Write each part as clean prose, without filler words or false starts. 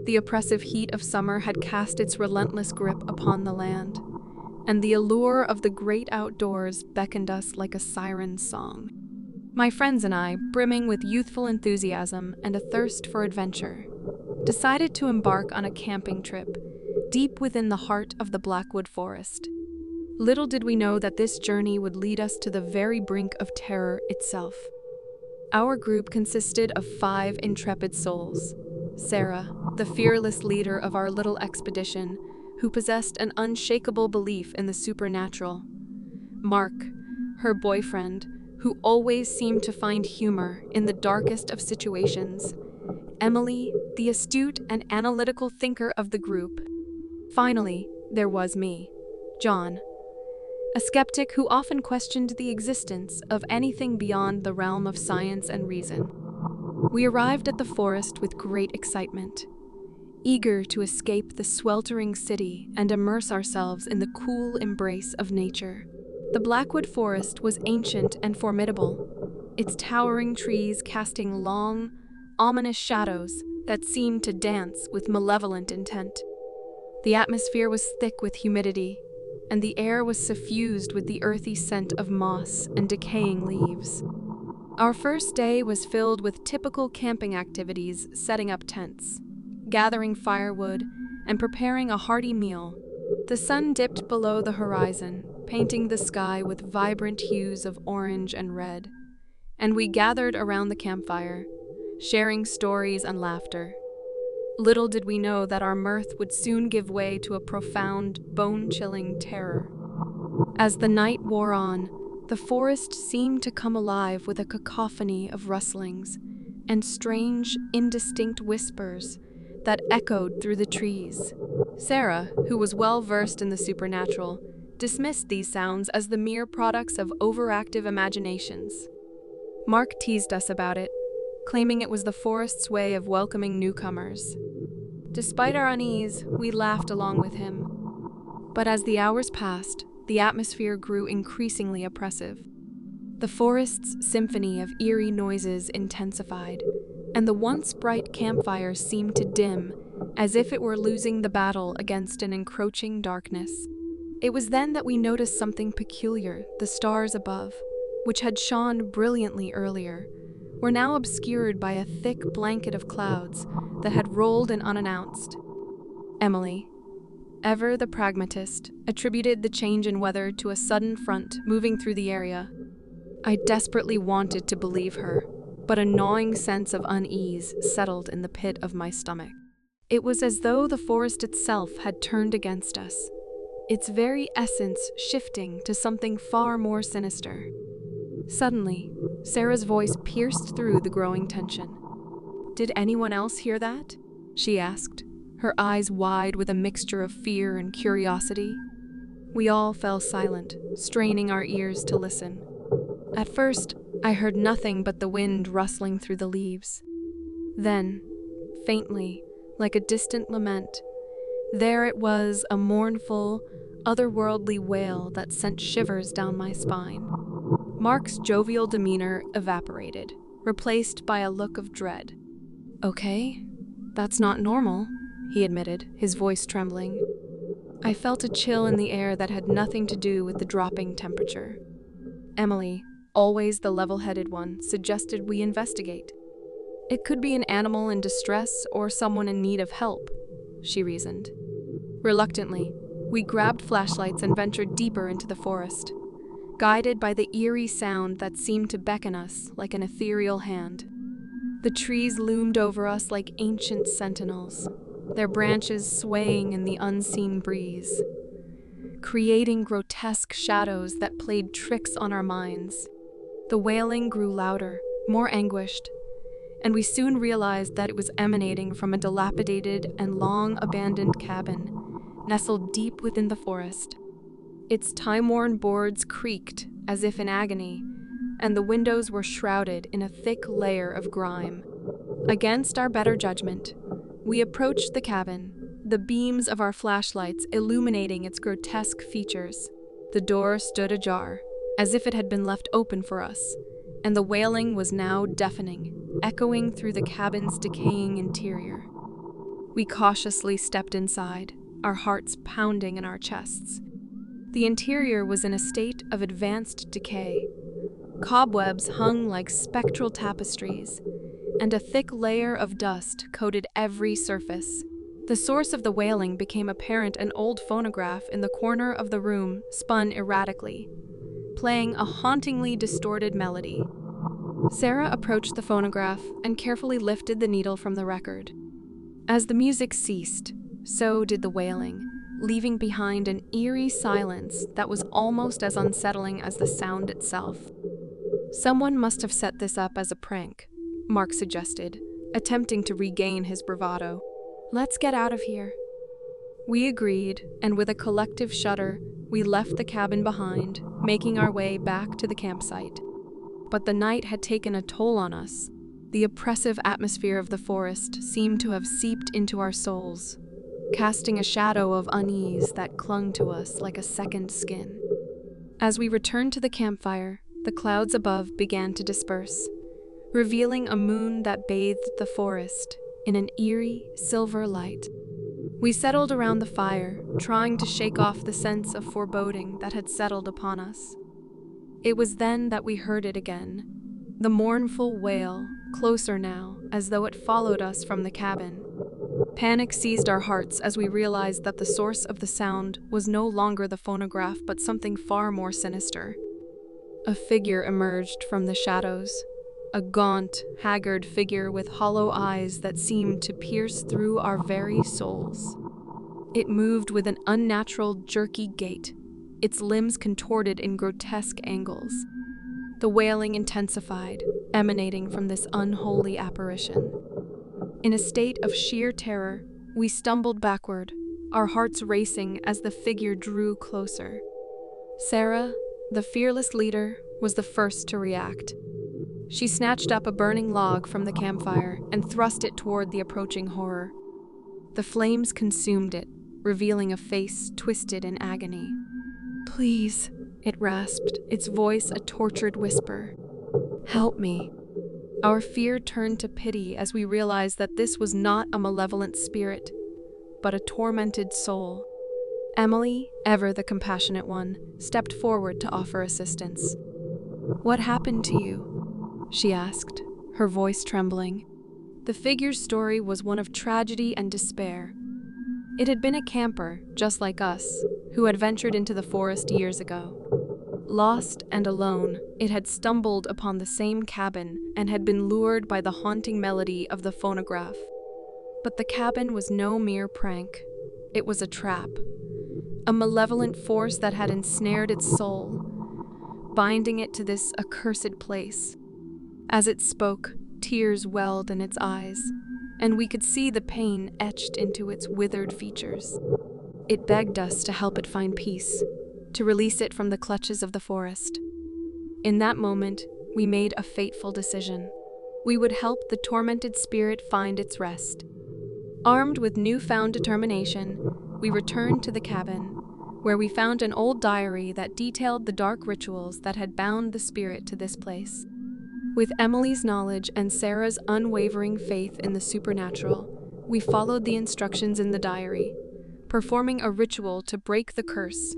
The oppressive heat of summer had cast its relentless grip upon the land, and the allure of the great outdoors beckoned us like a siren's song. My friends and I, brimming with youthful enthusiasm and a thirst for adventure, decided to embark on a camping trip deep within the heart of the Blackwood Forest. Little did we know that this journey would lead us to the very brink of terror itself. Our group consisted of 5 intrepid souls. Sarah, the fearless leader of our little expedition, who possessed an unshakable belief in the supernatural. Mark, her boyfriend, who always seemed to find humor in the darkest of situations. Emily, the astute and analytical thinker of the group. Finally, there was me, John, a skeptic who often questioned the existence of anything beyond the realm of science and reason. We arrived at the forest with great excitement, eager to escape the sweltering city and immerse ourselves in the cool embrace of nature. The Blackwood Forest was ancient and formidable, its towering trees casting long, ominous shadows that seemed to dance with malevolent intent. The atmosphere was thick with humidity, and the air was suffused with the earthy scent of moss and decaying leaves. Our first day was filled with typical camping activities, setting up tents, gathering firewood, and preparing a hearty meal. The sun dipped below the horizon, painting the sky with vibrant hues of orange and red, and we gathered around the campfire, sharing stories and laughter. Little did we know that our mirth would soon give way to a profound, bone-chilling terror. As the night wore on, the forest seemed to come alive with a cacophony of rustlings and strange, indistinct whispers that echoed through the trees. Sarah, who was well versed in the supernatural, dismissed these sounds as the mere products of overactive imaginations. Mark teased us about it, claiming it was the forest's way of welcoming newcomers. Despite our unease, we laughed along with him. But as the hours passed, the atmosphere grew increasingly oppressive. The forest's symphony of eerie noises intensified, and the once bright campfire seemed to dim, as if it were losing the battle against an encroaching darkness. It was then that we noticed something peculiar. The stars above, which had shone brilliantly earlier, were now obscured by a thick blanket of clouds that had rolled in unannounced. Emily, ever the pragmatist, attributed the change in weather to a sudden front moving through the area. I desperately wanted to believe her, but a gnawing sense of unease settled in the pit of my stomach. It was as though the forest itself had turned against us, its very essence shifting to something far more sinister. Suddenly, Sarah's voice pierced through the growing tension. "Did anyone else hear that?" she asked, her eyes wide with a mixture of fear and curiosity. We all fell silent, straining our ears to listen. At first, I heard nothing but the wind rustling through the leaves. Then, faintly, like a distant lament, there it was, a mournful, otherworldly wail that sent shivers down my spine. Mark's jovial demeanor evaporated, replaced by a look of dread. "Okay, that's not normal," he admitted, his voice trembling. I felt a chill in the air that had nothing to do with the dropping temperature. Emily, always the level-headed one, suggested we investigate. "It could be an animal in distress or someone in need of help," she reasoned. Reluctantly, we grabbed flashlights and ventured deeper into the forest, guided by the eerie sound that seemed to beckon us like an ethereal hand. The trees loomed over us like ancient sentinels, their branches swaying in the unseen breeze, creating grotesque shadows that played tricks on our minds. The wailing grew louder, more anguished, and we soon realized that it was emanating from a dilapidated and long-abandoned cabin nestled deep within the forest. Its time-worn boards creaked as if in agony, and the windows were shrouded in a thick layer of grime. Against our better judgment, we approached the cabin, the beams of our flashlights illuminating its grotesque features. The door stood ajar, as if it had been left open for us, and the wailing was now deafening, echoing through the cabin's decaying interior. We cautiously stepped inside, our hearts pounding in our chests. The interior was in a state of advanced decay. Cobwebs hung like spectral tapestries, and a thick layer of dust coated every surface. The source of the wailing became apparent. An old phonograph in the corner of the room spun erratically, playing a hauntingly distorted melody. Sarah approached the phonograph and carefully lifted the needle from the record. As the music ceased, so did the wailing, leaving behind an eerie silence that was almost as unsettling as the sound itself. Someone must have set this up as a prank, Mark suggested, attempting to regain his bravado. Let's get out of here. We agreed, and with a collective shudder, we left the cabin behind, making our way back to the campsite. But the night had taken a toll on us. The oppressive atmosphere of the forest seemed to have seeped into our souls, casting a shadow of unease that clung to us like a second skin. As we returned to the campfire, the clouds above began to disperse, revealing a moon that bathed the forest in an eerie silver light. We settled around the fire, trying to shake off the sense of foreboding that had settled upon us. It was then that we heard it again, the mournful wail, closer now, as though it followed us from the cabin. Panic seized our hearts as we realized that the source of the sound was no longer the phonograph but something far more sinister. A figure emerged from the shadows, a gaunt, haggard figure with hollow eyes that seemed to pierce through our very souls. It moved with an unnatural, jerky gait, its limbs contorted in grotesque angles. The wailing intensified, emanating from this unholy apparition. In a state of sheer terror, we stumbled backward, our hearts racing as the figure drew closer. Sarah, the fearless leader, was the first to react. She snatched up a burning log from the campfire and thrust it toward the approaching horror. The flames consumed it, revealing a face twisted in agony. "Please," it rasped, its voice a tortured whisper. "Help me." Our fear turned to pity as we realized that this was not a malevolent spirit, but a tormented soul. Emily, ever the compassionate one, stepped forward to offer assistance. "What happened to you?" she asked, her voice trembling. The figure's story was one of tragedy and despair. It had been a camper, just like us, who had ventured into the forest years ago. Lost and alone, it had stumbled upon the same cabin and had been lured by the haunting melody of the phonograph. But the cabin was no mere prank. It was a trap, a malevolent force that had ensnared its soul, binding it to this accursed place. As it spoke, tears welled in its eyes, and we could see the pain etched into its withered features. It begged us to help it find peace, to release it from the clutches of the forest. In that moment, we made a fateful decision. We would help the tormented spirit find its rest. Armed with newfound determination, we returned to the cabin, where we found an old diary that detailed the dark rituals that had bound the spirit to this place. With Emily's knowledge and Sarah's unwavering faith in the supernatural, we followed the instructions in the diary, performing a ritual to break the curse.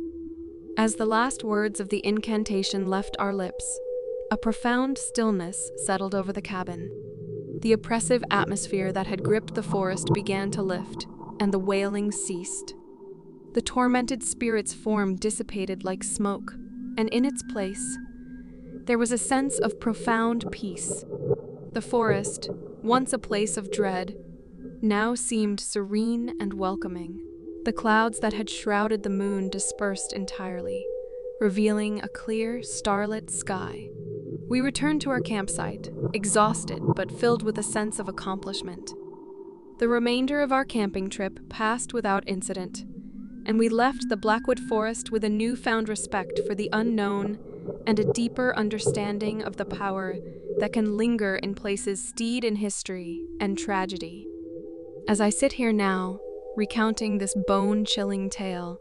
As the last words of the incantation left our lips, a profound stillness settled over the cabin. The oppressive atmosphere that had gripped the forest began to lift, and the wailing ceased. The tormented spirit's form dissipated like smoke, and in its place, there was a sense of profound peace. The forest, once a place of dread, now seemed serene and welcoming. The clouds that had shrouded the moon dispersed entirely, revealing a clear, starlit sky. We returned to our campsite, exhausted but filled with a sense of accomplishment. The remainder of our camping trip passed without incident, and we left the Blackwood Forest with a newfound respect for the unknown and a deeper understanding of the power that can linger in places steeped in history and tragedy. As I sit here now, recounting this bone-chilling tale,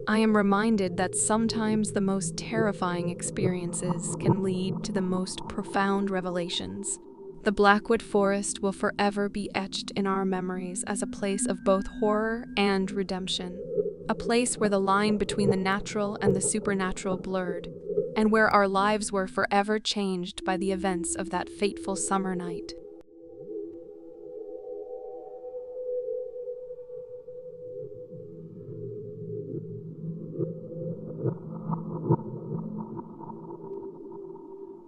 I am reminded that sometimes the most terrifying experiences can lead to the most profound revelations. The Blackwood Forest will forever be etched in our memories as a place of both horror and redemption, a place where the line between the natural and the supernatural blurred, and where our lives were forever changed by the events of that fateful summer night.